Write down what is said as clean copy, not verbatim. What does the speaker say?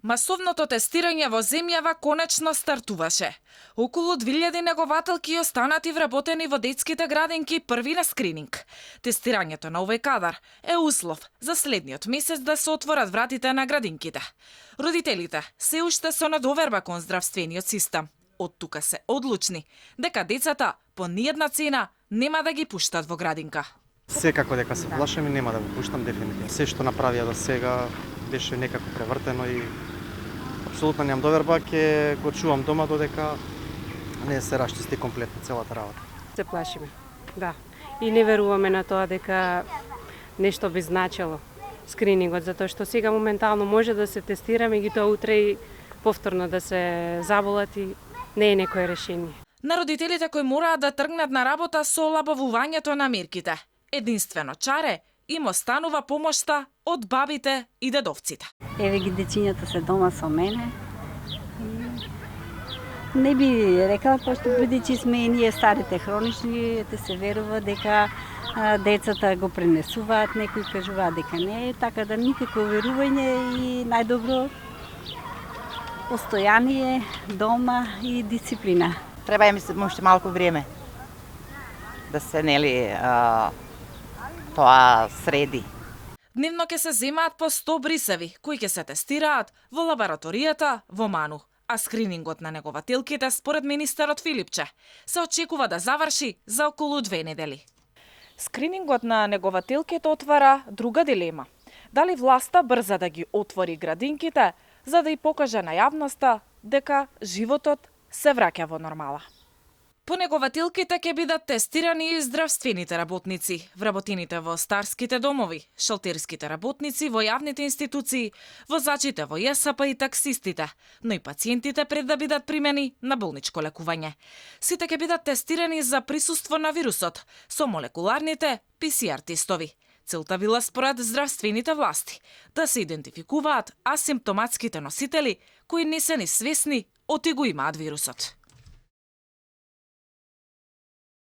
Масовното тестирање во земјава конечно стартуваше. Околу 2000 негователки останати вработени во детските градинки први на скрининг. Тестирањето на овој кадар е услов за следниот месец да се отворат вратите на градинките. Родителите се уште со недоверба кон здравствениот систем. Од тука се одлучни дека децата по ниедна цена нема да ги пуштат во градинка. Секако дека се плашам и нема да го пуштам дефинитивно. Се што направија до сега беше некако превртено и апсолутно немам доверба, ќе го чувам дома додека не се расчисти комплетно целата работа. Се плашиме, да. И не веруваме на тоа дека нешто би значело скринингот, затоа што сега моментално може да се тестираме и тоа утре и повторно да се заболат и не е некое решение. На родителите кои мораат да тргнат на работа со олабавувањето на мерките, единствено чаре им останува помошта од бабите и дедовците. Еве ги дечињата се дома со мене. Не би рекла, пошто бидејќи сме и ние старите хронични, се верува дека децата го пренесуваат, некои кажуваат дека не е, така да никакво верување и најдобро постојание дома и дисциплина. Треба им се уште малку време да се тоа среди. Дневно ќе се земаат по 100 брисеви, кои ќе се тестираат во лабораторијата во Ману, а скринингот на негователките, според министерот Филипче, се очекува да заврши за околу 2 недели. Скринингот на негователките отвара друга дилема. Дали власта брза да ги отвори градинките, за да ја покаже на јавноста дека животот се враќа во нормала. По негователките ќе бидат тестирани и здравствените работници, вработените во старските домови, шалтерските работници во јавните институции, возачите во ЈСП и таксистите, но и пациентите пред да бидат примени на болничко лекување. Сите ќе бидат тестирани за присуство на вирусот со молекуларните ПСР тестови. Целта била според здравствените власти да се идентификуваат асимптоматските носители кои не се ни свесни оти го имаат вирусот.